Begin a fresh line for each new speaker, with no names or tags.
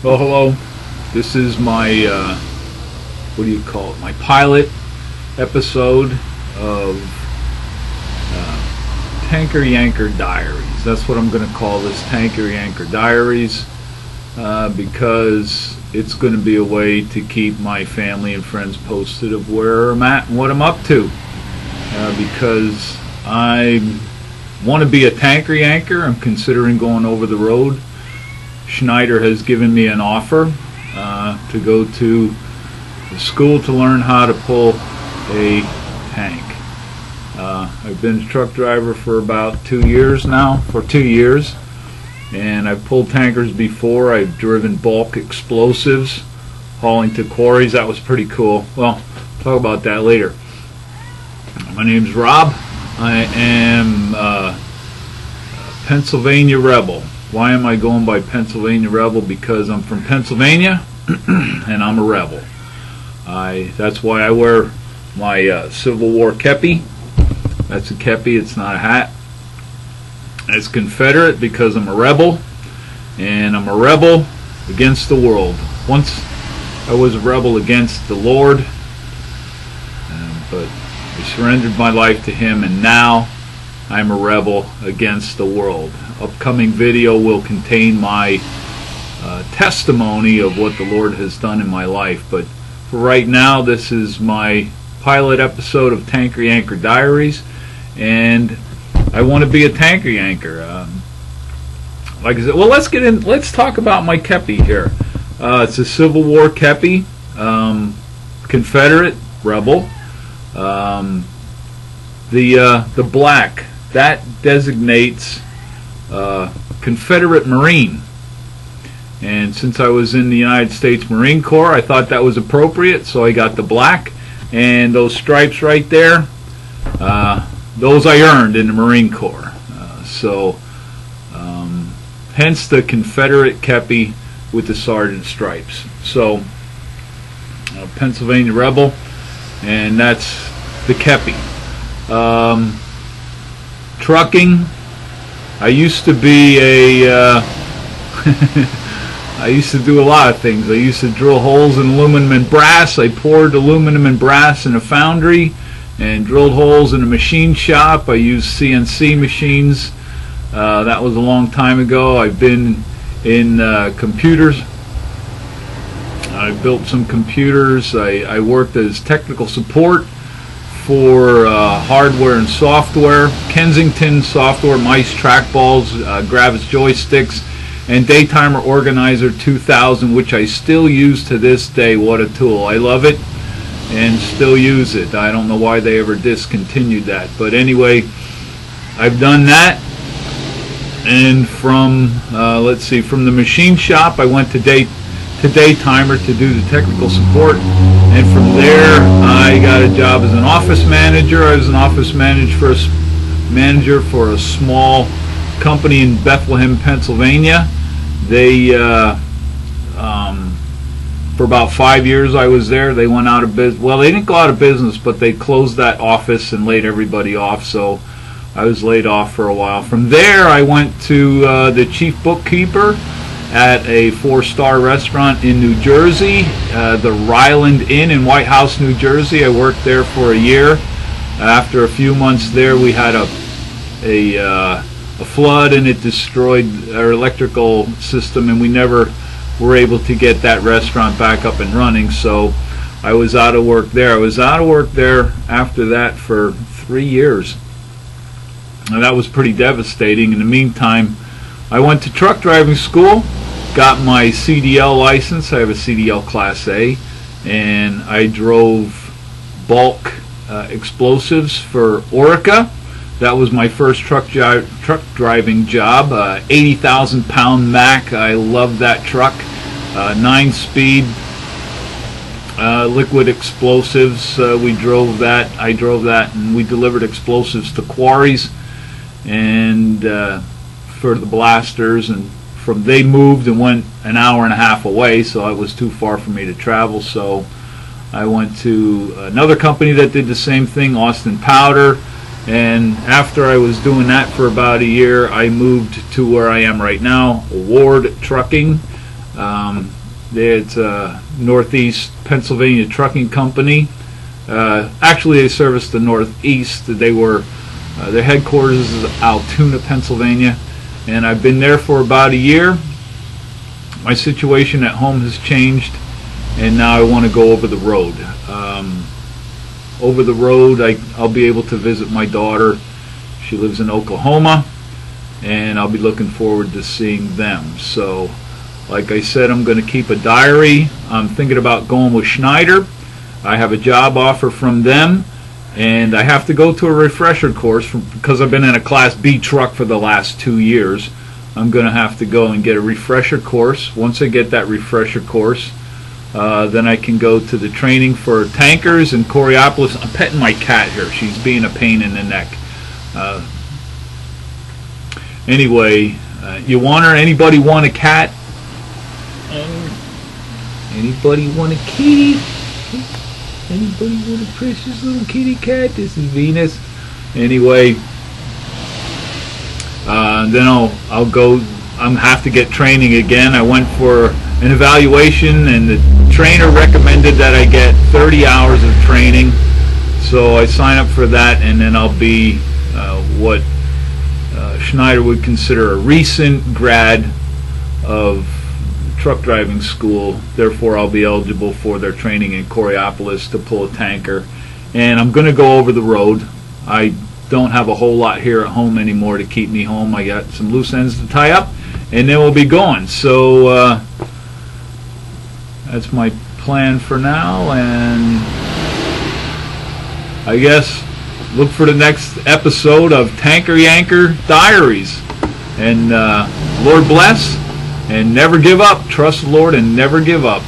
Well, hello. This is my, what do you call it? My pilot episode of Tanker Yanker Diaries. That's what I'm going to call this, Tanker Yanker Diaries, because it's going to be a way to keep my family and friends posted of where I'm at and what I'm up to. Because I want to be a tanker yanker. I'm considering going over the road. Schneider has given me an offer to go to the school to learn how to pull a tank. I've been a truck driver for about 2 years now, and I've pulled tankers before. I've driven bulk explosives, hauling to quarries. That was pretty cool. Well, talk about that later. My name's Rob. I am Pennsylvania Rebel. Why am I going by Pennsylvania Rebel? Because I'm from Pennsylvania and I'm a rebel. That's why I wear my Civil War kepi. That's a kepi, it's not a hat. It's Confederate because I'm a rebel, and I'm a rebel against the world. Once I was a rebel against the Lord, but I surrendered my life to Him, and now I'm a rebel against the world. Upcoming video will contain my testimony of what the Lord has done in my life, but for right now, this is my pilot episode of Tanker Yanker Diaries, and I want to be a tanker yanker. Like I said, well, let's talk about my kepi here. It's a Civil War kepi, Confederate rebel. The black, that designates Confederate Marine. And since I was in the United States Marine Corps, I thought that was appropriate, so I got the black. And those stripes right there, those I earned in the Marine Corps. Hence the Confederate kepi with the sergeant stripes. So, Pennsylvania Rebel, and that's the kepi. Trucking, I used to be a I used to do a lot of things. I used to drill holes in aluminum and brass. I poured aluminum and brass in a foundry and drilled holes in a machine shop. I used CNC machines. That was a long time ago. I've been in computers. I built some computers. I worked as technical support for hardware and software, Kensington software, mice, trackballs, Gravis joysticks, and Daytimer Organizer 2000, which I still use to this day. What a tool. I love it and still use it. I don't know why they ever discontinued that. But anyway, I've done that. And from, let's see, from the machine shop, I went to Daytimer to do the technical support. And from there, I got a job as an office manager. I was an office manager for a small company in Bethlehem, Pennsylvania. They, for about 5 years I was there. They went out of business. Well, they didn't go out of business, but they closed that office and laid everybody off, so I was laid off for a while. From there, I went to the chief bookkeeper at a 4-star restaurant in New Jersey, the Ryland Inn in White House, New Jersey. I worked there for a year. After a few months there, we had a flood, and it destroyed our electrical system, and we never were able to get that restaurant back up and running, so I was out of work there. I was out of work there after that for 3 years, and that was pretty devastating. In the meantime, I went to truck driving school, got my CDL license. I have a CDL Class A, and I drove bulk explosives for Orica. That was my first truck driving job. 80,000 pound Mack. I love that truck. 9-speed liquid explosives. We drove that. I drove that, and we delivered explosives to quarries and for the blasters. And they moved and went an hour and a half away, so it was too far for me to travel. So I went to another company that did the same thing, Austin Powder. And after I was doing that for about a year, I moved to where I am right now, Ward Trucking. It's a Northeast Pennsylvania trucking company. Actually, they service the Northeast. Their headquarters is Altoona, Pennsylvania, and I've been there for about a year. My situation at home has changed, and now I want to go over the road. Over the road, I'll be able to visit my daughter. She lives in Oklahoma, and I'll be looking forward to seeing them. So, like I said, I'm going to keep a diary. I'm thinking about going with Schneider. I have a job offer from them, and I have to go to a refresher course because I've been in a Class B truck for the last 2 years. I'm going to have to go and get a refresher course. Once I get that refresher course, then I can go to the training for tankers in Coraopolis. I'm petting my cat here. She's being a pain in the neck. Anyway, you want her? Anybody want a cat? Anybody want a kitty? Anybody want a precious little kitty cat? This is Venus. Anyway, then I'll go. I'm have to get training again. I went for an evaluation, and the trainer recommended that I get 30 hours of training. So I sign up for that, and then I'll be what Schneider would consider a recent grad of truck driving school. Therefore, I'll be eligible for their training in Coraopolis to pull a tanker. And I'm going to go over the road. I don't have a whole lot here at home anymore to keep me home. I got some loose ends to tie up, and then we'll be going. So that's my plan for now, and I guess look for the next episode of Tanker Yanker Diaries. And Lord bless, and never give up. Trust the Lord and never give up.